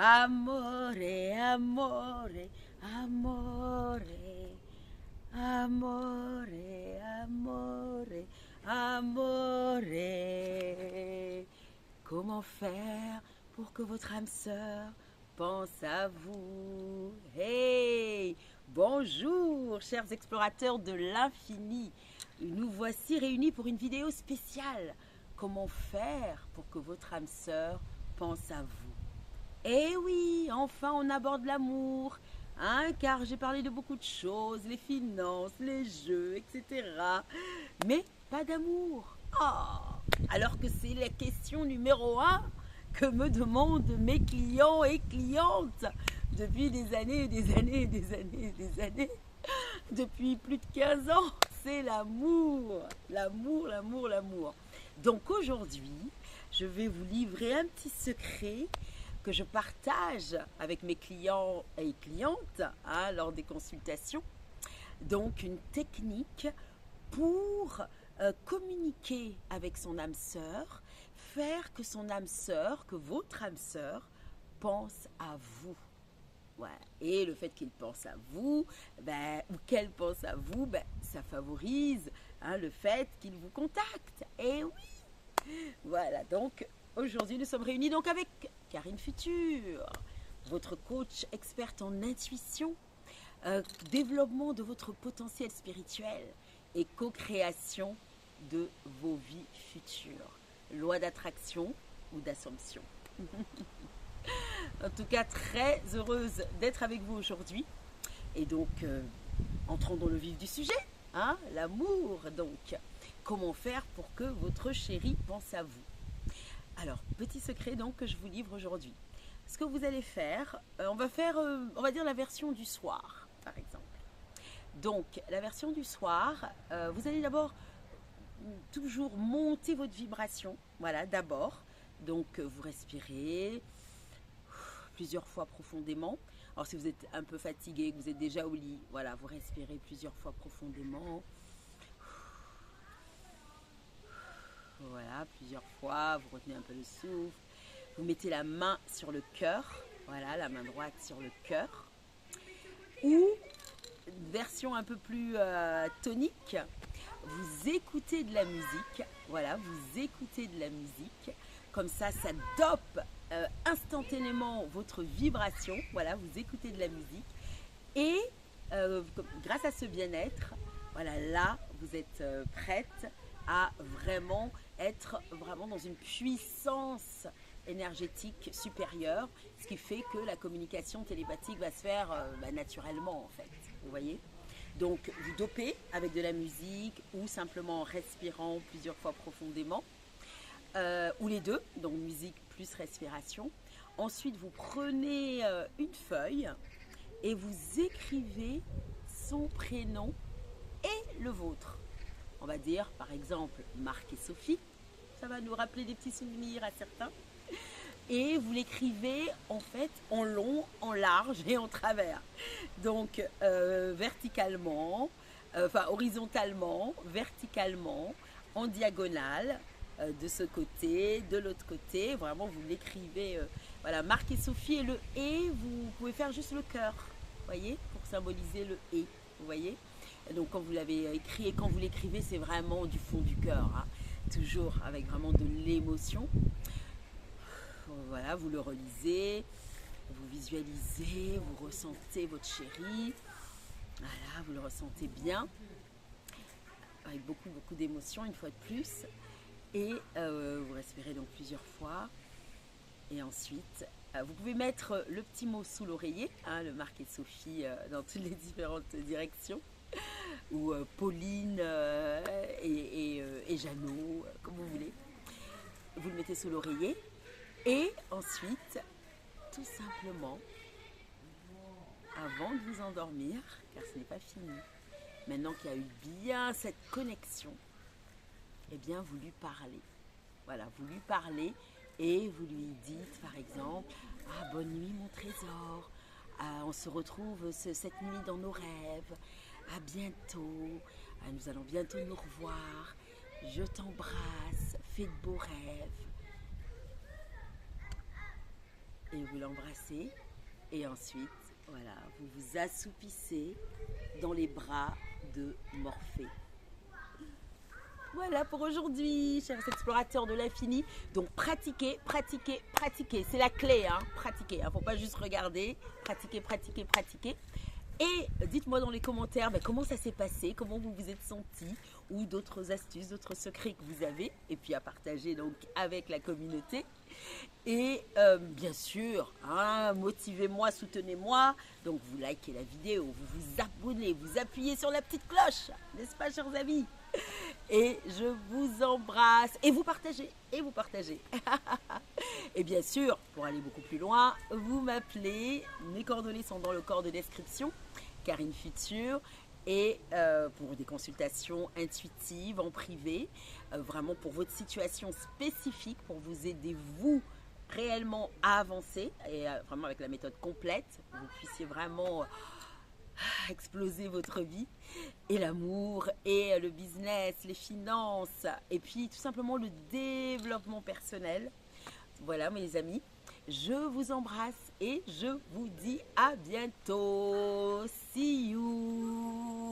Amore, amore, amore, amore, amore, amore. Comment faire pour que votre âme sœur pense à vous? Hey! Bonjour, chers explorateurs de l'infini. Nous voici réunis pour une vidéo spéciale. Comment faire pour que votre âme sœur pense à vous? Eh oui, enfin on aborde l'amour, hein, car j'ai parlé de beaucoup de choses, les finances, les jeux, etc. Mais pas d'amour. Oh, alors que c'est la question numéro 1 que me demandent mes clients et clientes depuis des années et des années et des années et des années. Depuis plus de 15 ans, c'est l'amour, l'amour, l'amour, l'amour. Donc aujourd'hui, je vais vous livrer un petit secret que je partage avec mes clients et clientes lors des consultations. Donc une technique pour communiquer avec son âme sœur, faire que son âme sœur, que votre âme sœur pense à vous. Ouais. Et le fait qu'il pense à vous, ou qu'elle pense à vous, ça favorise le fait qu'il vous contacte. Et oui, voilà, donc aujourd'hui nous sommes réunis donc avec Karine Futur, votre coach experte en intuition, développement de votre potentiel spirituel et co-création de vos vies futures. Loi d'attraction ou d'assomption. En tout cas, très heureuse d'être avec vous aujourd'hui. Et donc, entrons dans le vif du sujet, l'amour. Donc, comment faire pour que votre chéri pense à vous? Alors, petit secret donc que je vous livre aujourd'hui. Ce que vous allez faire, on va faire, on va dire la version du soir, par exemple. Donc, la version du soir, vous allez d'abord toujours monter votre vibration. Voilà, d'abord. Donc, vous respirez plusieurs fois profondément. Alors si vous êtes un peu fatigué, que vous êtes déjà au lit, voilà, vous respirez plusieurs fois profondément. Voilà, plusieurs fois, vous retenez un peu le souffle. Vous mettez la main sur le cœur, voilà, la main droite sur le cœur. Ou, version un peu plus tonique, vous écoutez de la musique, voilà, vous écoutez de la musique. Comme ça dope instantanément votre vibration. Voilà, vous écoutez de la musique. Et grâce à ce bien-être, voilà, là, vous êtes prête à vraiment être vraiment dans une puissance énergétique supérieure, ce qui fait que la communication télépathique va se faire naturellement, en fait. Vous voyez ? Donc, vous dopez avec de la musique ou simplement en respirant plusieurs fois profondément. Ou les deux, donc musique plus respiration. Ensuite, vous prenez une feuille et vous écrivez son prénom et le vôtre. On va dire, par exemple, Marc et Sophie. Ça va nous rappeler des petits souvenirs à certains. Et vous l'écrivez, en fait, en long, en large et en travers. Donc, verticalement, horizontalement, verticalement, en diagonale, de ce côté, de l'autre côté, vraiment vous l'écrivez, voilà, Marc et Sophie et le et, vous pouvez faire juste le cœur, voyez, pour symboliser le et, vous voyez. Et donc quand vous l'avez écrit et quand vous l'écrivez, c'est vraiment du fond du cœur, toujours avec vraiment de l'émotion. Voilà, vous le relisez, vous visualisez, vous ressentez votre chéri, voilà, vous le ressentez bien, avec beaucoup d'émotion une fois de plus. Et vous respirez donc plusieurs fois. Et ensuite, vous pouvez mettre le petit mot sous l'oreiller, le Marc et Sophie dans toutes les différentes directions. Ou Pauline et Jeannot, comme vous voulez. Vous le mettez sous l'oreiller. Et ensuite, tout simplement, avant de vous endormir, car ce n'est pas fini, maintenant qu'il y a eu bien cette connexion, eh bien, vous lui parlez. Voilà, vous lui parlez et vous lui dites, par exemple, « Ah, bonne nuit, mon trésor. On se retrouve cette nuit dans nos rêves. À bientôt. Nous allons bientôt nous revoir. Je t'embrasse. Fais de beaux rêves. » et vous l'embrassez. Et ensuite, voilà, vous vous assoupissez dans les bras de Morphée. Voilà pour aujourd'hui, chers explorateurs de l'infini. Donc pratiquez, pratiquez, pratiquez. C'est la clé, hein. Pratiquez. Il ne faut pas juste regarder. Pratiquez, pratiquez, pratiquez. Et dites-moi dans les commentaires comment ça s'est passé, comment vous vous êtes senti, ou d'autres astuces, d'autres secrets que vous avez, et puis à partager donc avec la communauté. Et bien sûr, hein, motivez-moi, soutenez-moi. Donc vous likez la vidéo, vous vous abonnez, vous appuyez sur la petite cloche, n'est-ce pas, chers amis? Et je vous embrasse. Et vous partagez, et vous partagez. Et bien sûr, pour aller beaucoup plus loin, vous m'appelez. Mes coordonnées sont dans le corps de description. Karine Futur. Et pour des consultations intuitives en privé, vraiment pour votre situation spécifique, pour vous aider, vous, réellement à avancer, et vraiment avec la méthode complète, vous puissiez vraiment exploser votre vie, et l'amour, et le business, les finances, et puis tout simplement le développement personnel. Voilà mes amis, je vous embrasse et je vous dis à bientôt. See you.